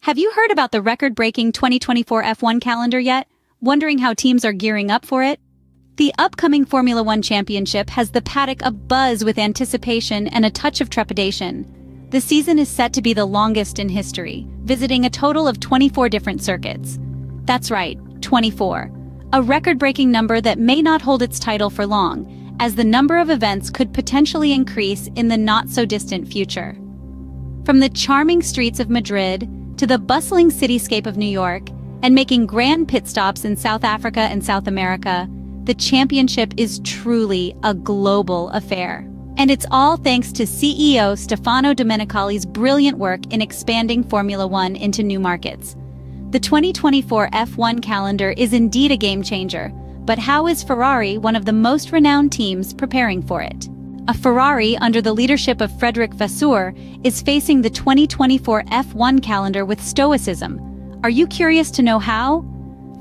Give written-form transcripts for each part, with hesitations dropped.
Have you heard about the record-breaking 2024 F1 calendar yet? Wondering how teams are gearing up for it? The upcoming Formula One Championship has the paddock abuzz with anticipation and a touch of trepidation. The season is set to be the longest in history, visiting a total of 24 different circuits. That's right, 24. A record-breaking number that may not hold its title for long, as the number of events could potentially increase in the not-so-distant future. From the charming streets of Madrid to the bustling cityscape of New York, and making grand pit stops in South Africa and South America, the championship is truly a global affair. And it's all thanks to CEO Stefano Domenicali's brilliant work in expanding Formula One into new markets. The 2024 F1 calendar is indeed a game-changer, but how is Ferrari, one of the most renowned teams, preparing for it? A Ferrari under the leadership of Vasseur is facing the 2024 F1 calendar with stoicism. Are you curious to know how?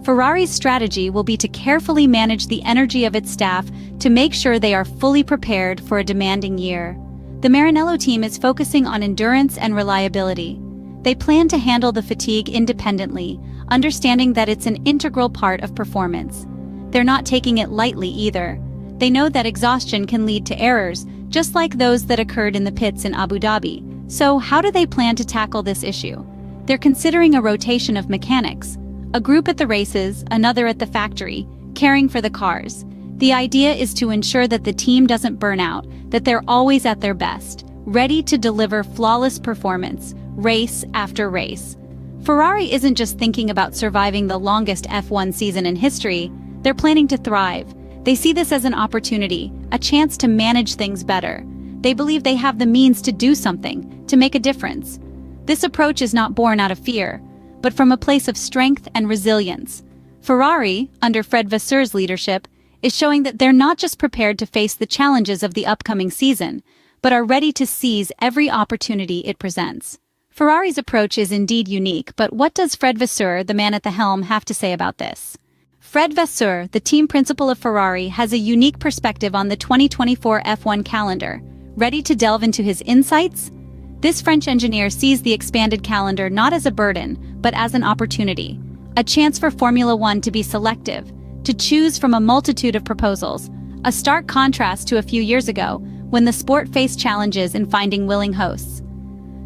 Ferrari's strategy will be to carefully manage the energy of its staff to make sure they are fully prepared for a demanding year. The Maranello team is focusing on endurance and reliability. They plan to handle the fatigue independently, understanding that it's an integral part of performance. They're not taking it lightly either. They know that exhaustion can lead to errors, just like those that occurred in the pits in Abu Dhabi. So how do they plan to tackle this issue? They're considering a rotation of mechanics, a group at the races, another at the factory, caring for the cars. The idea is to ensure that the team doesn't burn out, that they're always at their best, ready to deliver flawless performance, race after race. Ferrari isn't just thinking about surviving the longest F1 season in history, they're planning to thrive. They see this as an opportunity, a chance to manage things better. They believe they have the means to do something, to make a difference. This approach is not born out of fear, but from a place of strength and resilience. Ferrari, under Vasseur's leadership, is showing that they're not just prepared to face the challenges of the upcoming season, but are ready to seize every opportunity it presents. Ferrari's approach is indeed unique, but what does Vasseur, the man at the helm, have to say about this? Vasseur, the team principal of Ferrari, has a unique perspective on the 2024 F1 calendar. Ready to delve into his insights? This French engineer sees the expanded calendar not as a burden, but as an opportunity. A chance for Formula One to be selective, to choose from a multitude of proposals. A stark contrast to a few years ago, when the sport faced challenges in finding willing hosts.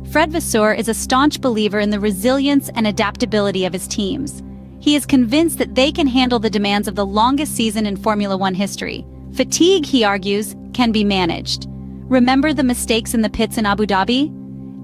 Vasseur is a staunch believer in the resilience and adaptability of his teams. He is convinced that they can handle the demands of the longest season in Formula One history. Fatigue, he argues, can be managed. Remember the mistakes in the pits in Abu Dhabi?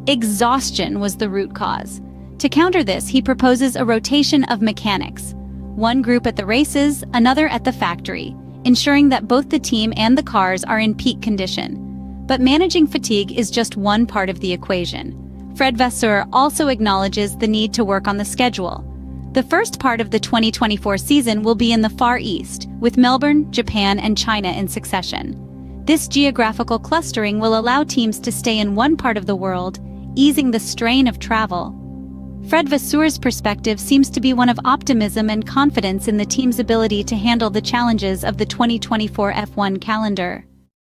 Exhaustion was the root cause. To counter this, he proposes a rotation of mechanics. One group at the races, another at the factory, ensuring that both the team and the cars are in peak condition. But managing fatigue is just one part of the equation. Vasseur also acknowledges the need to work on the schedule. The first part of the 2024 season will be in the Far East, with Melbourne, Japan, and China in succession. This geographical clustering will allow teams to stay in one part of the world, easing the strain of travel. Vasseur's perspective seems to be one of optimism and confidence in the team's ability to handle the challenges of the 2024 F1 calendar.